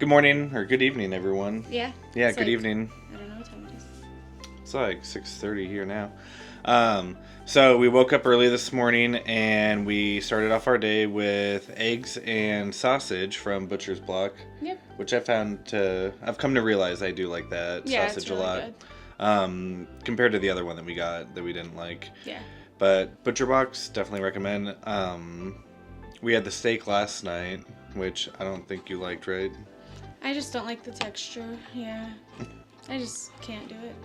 Good morning, or good evening, everyone. Yeah. Yeah, good evening. I don't know what time it is. It's like 6:30 here now. So we woke up early this morning, and we started off our day with eggs and sausage from Butcher's Block. Yep. Which I've come to realize I do like that sausage it's really a lot. Good. Compared to the other one that we got that we didn't like. Yeah. But Butcher Box, definitely recommend. We had the steak last night, which I don't think you liked, right? I just don't like the texture. Yeah. I just can't do it.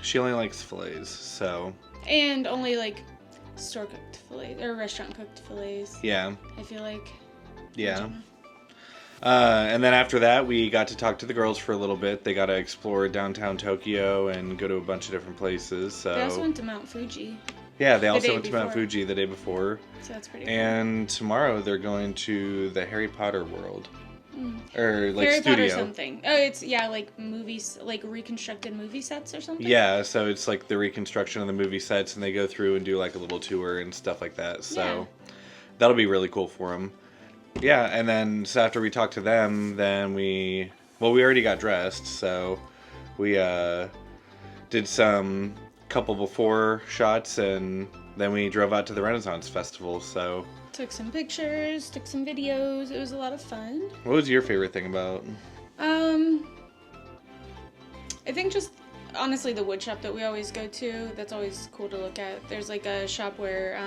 She only likes fillets, so... And only, like, store-cooked fillets, or restaurant-cooked fillets. Yeah. I feel like. Yeah. And then after that, we got to talk to the girls for a little bit. They got to explore downtown Tokyo and go to a bunch of different places, so... They also went to Mount Fuji. Yeah, they also went to Mount Fuji the day before. So that's pretty cool. And tomorrow they're going to the Harry Potter world. Or, like, Harry studio. Potter something. Oh, it's, like, movies, like, reconstructed movie sets or something? Yeah, so it's, like, the reconstruction of the movie sets, and they go through and do, like, a little tour and stuff like that. So that'll be really cool for them. Yeah, and then, so after we talked to them, then we already got dressed, so we, did some couple before shots, and then we drove out to the Renaissance Festival, so... Took some pictures, took some videos. It was a lot of fun. What was your favorite thing about? I think just honestly the wood shop that we always go to. That's always cool to look at. There's like a shop where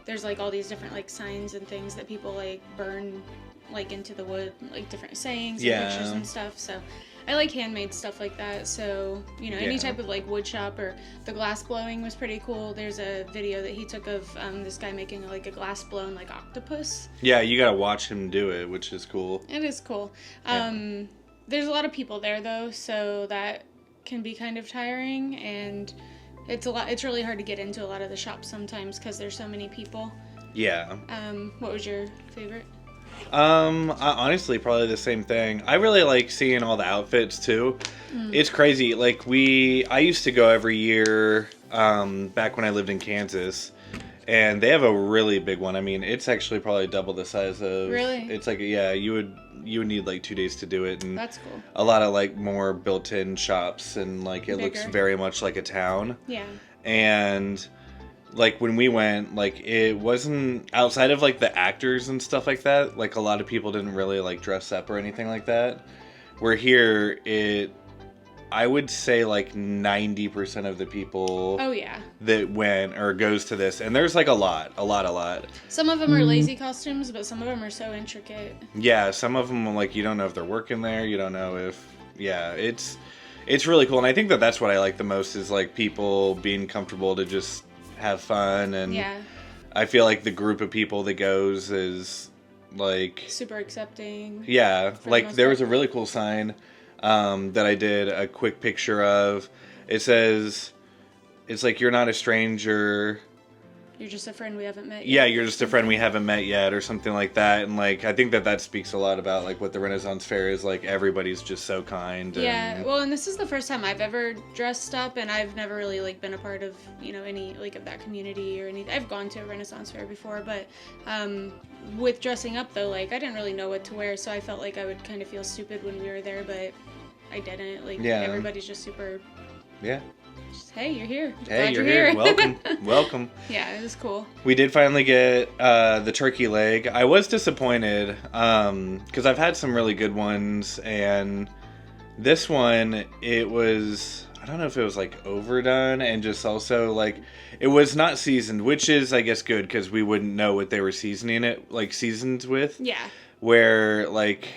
there's like all these different like signs and things that people like burn like into the wood, like different sayings and pictures and stuff. So I like handmade stuff like that. So, you know, any type of like wood shop, or the glass blowing was pretty cool. There's a video that he took of this guy making like a glass blown like octopus. Yeah, you gotta watch him do it, which is cool. It is cool. There's a lot of people there though, so that can be kind of tiring, and it's really hard to get into a lot of the shops sometimes because there's so many people. Yeah. What was your favorite? Honestly, probably the same thing. I really like seeing all the outfits too. It's crazy. Like I used to go every year, back when I lived in Kansas, and they have a really big one. I mean, it's actually probably double the size of... Really? It's like, yeah, you would need like 2 days to do it. And that's cool. A lot of like more built-in shops, and like it Bigger. looks very much like a town. Yeah. And like when we went, like it wasn't outside of like the actors and stuff like that. Like a lot of people didn't really like dress up or anything like that. Where here, I would say like 90% of the people that went or goes to this, and there's like a lot. Some of them are lazy costumes, but some of them are so intricate. Yeah, some of them, like, you don't know if they're working there, you don't know if, it's really cool. And I think that's what I like the most, is like people being comfortable to just have fun. And I feel like the group of people that goes is like super accepting. Yeah, like there was a really cool sign that I did a quick picture of. It says, it's like, you're not a stranger, you're just a friend we haven't met yet. Yeah, you're just a friend we haven't met yet, or something like that. And like, I think that speaks a lot about like what the Renaissance Fair is like. Everybody's just so kind. Yeah, well, and this is the first time I've ever dressed up, and I've never really like been a part of, you know, any like of that community or anything. I've gone to a Renaissance Fair before, but with dressing up though, like I didn't really know what to wear, so I felt like I would kind of feel stupid when we were there, but I didn't. Like everybody's just super. Yeah. Just, hey, you're here. Hey, you're here. Welcome. Yeah, it was cool. We did finally get the turkey leg. I was disappointed because I've had some really good ones, and this one, it was, I don't know if it was like overdone, and just also like it was not seasoned, which is, I guess, good because we wouldn't know what they were seasoning it, like seasoned with. Yeah. Where like,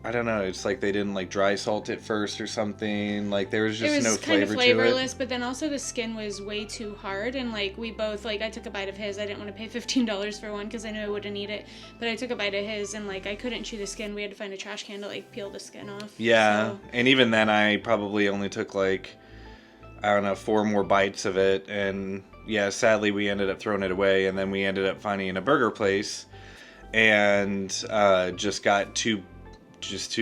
I don't know, it's like they didn't like dry salt it first or something. Like there was just no flavor to it. It was kind of flavorless, but then also the skin was way too hard, and like we both, like I took a bite of his. I didn't want to pay $15 for one because I knew I wouldn't eat it, but I took a bite of his, and like I couldn't chew the skin. We had to find a trash can to like peel the skin off. Yeah, so. And even then I probably only took like, I don't know, 4 more bites of it, and yeah, sadly we ended up throwing it away, and then we ended up finding a burger place, and just got two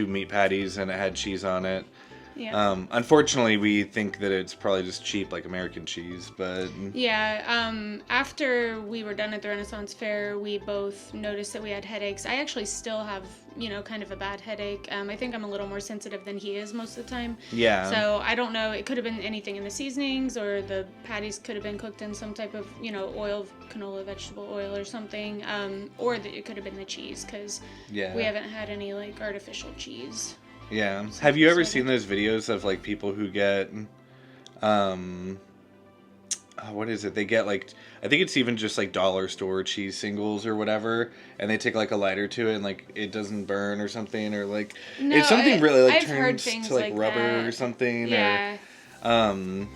meat patties, and it had cheese on it. Yeah. Unfortunately, we think that it's probably just cheap, like American cheese, but... Yeah, after we were done at the Renaissance Fair, we both noticed that we had headaches. I actually still have, kind of a bad headache. I think I'm a little more sensitive than he is most of the time. Yeah. So I don't know. It could have been anything in the seasonings, or the patties could have been cooked in some type of, oil, canola, vegetable oil or something. Or it could have been the cheese, because we haven't had any, like, artificial cheese. Yeah. Have you ever seen those videos of, like, people who get, what is it? They get, like, I think it's even just, like, dollar store cheese singles or whatever, and they take, like, a lighter to it, and, like, it doesn't burn or something, or, like, no, it's something really, like, I've heard turns things to, like, rubber that. or something, Yeah. or,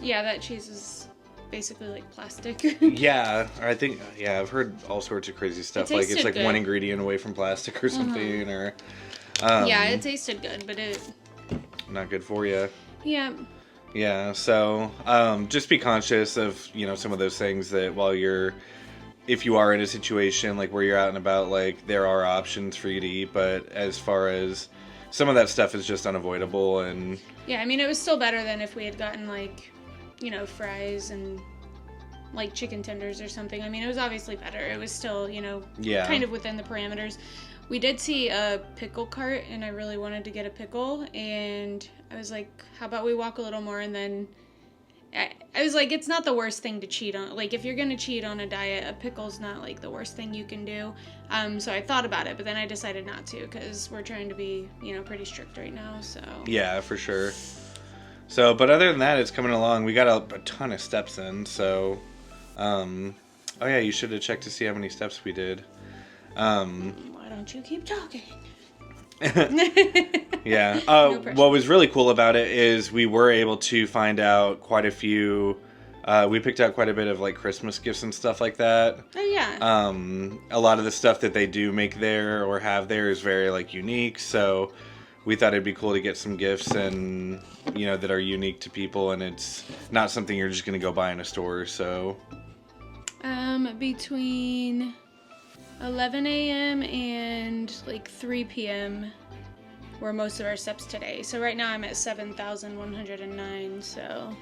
Yeah, that cheese is basically, like, plastic. yeah, I think, I've heard all sorts of crazy stuff, like, it's, like, good. one ingredient away from plastic or something, or... yeah, it tasted good, but not good for you. Yeah. Yeah, so just be conscious of, some of those things that if you are in a situation like where you're out and about, like there are options for you to eat, but as far as some of that stuff is just unavoidable. And yeah, I mean, it was still better than if we had gotten like, fries and like chicken tenders or something. I mean, it was obviously better. It was still, kind of within the parameters. We did see a pickle cart, and I really wanted to get a pickle, and I was like, how about we walk a little more? And then I was like, it's not the worst thing to cheat on. Like, if you're going to cheat on a diet, a pickle's not, like, the worst thing you can do. So I thought about it, but then I decided not to, because we're trying to be, pretty strict right now, so. Yeah, for sure. So, but other than that, it's coming along. We got a ton of steps in, so, oh yeah, you should have checked to see how many steps we did. Why don't you keep talking? Yeah. No what was really cool about it is we were able to find out quite a few. We picked out quite a bit of like Christmas gifts and stuff like that. Oh yeah. A lot of the stuff that they do make there or have there is very like unique. So we thought it'd be cool to get some gifts and that are unique to people, and it's not something you're just gonna go buy in a store. So. Between 11 a.m. and like 3 p.m. were most of our steps today. So right now I'm at 7,109, so...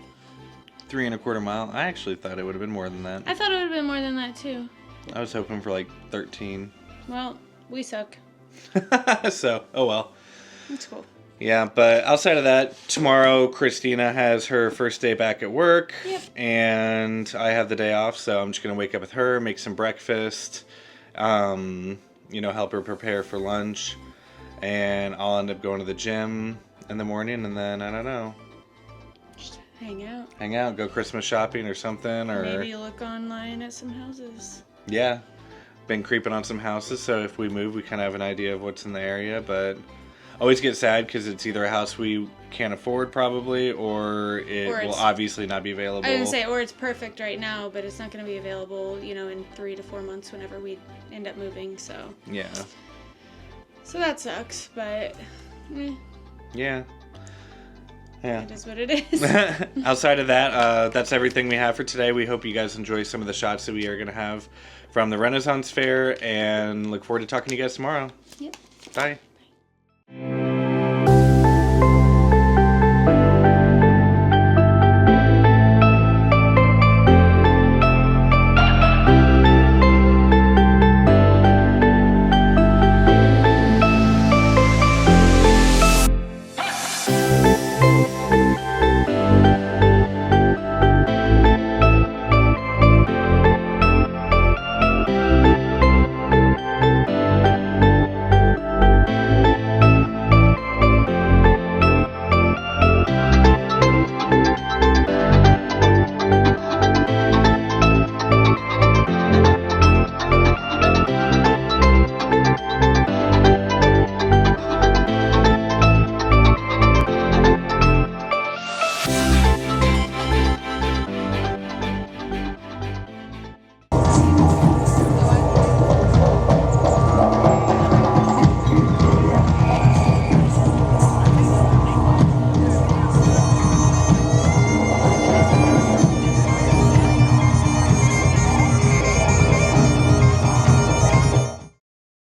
3 1/4 mile? I actually thought it would have been more than that. I thought it would have been more than that too. I was hoping for like 13. Well, we suck. So, oh well. That's cool. Yeah, but outside of that, tomorrow Kristina has her first day back at work. Yep. And I have the day off, so I'm just going to wake up with her, make some breakfast, help her prepare for lunch, and I'll end up going to the gym in the morning, and then, I don't know. Just hang out. Hang out, go Christmas shopping or something, or... Maybe look online at some houses. Yeah. Been creeping on some houses, so if we move, we kind of have an idea of what's in the area, but... Always get sad because it's either a house we can't afford probably, or it will obviously not be available. I was going to say, or it's perfect right now, but it's not going to be available, in 3 to 4 months whenever we end up moving, so. Yeah. So that sucks, but. Yeah. Yeah. It is what it is. Outside of that, that's everything we have for today. We hope you guys enjoy some of the shots that we are going to have from the Renaissance Fair, and look forward to talking to you guys tomorrow. Yep. Bye.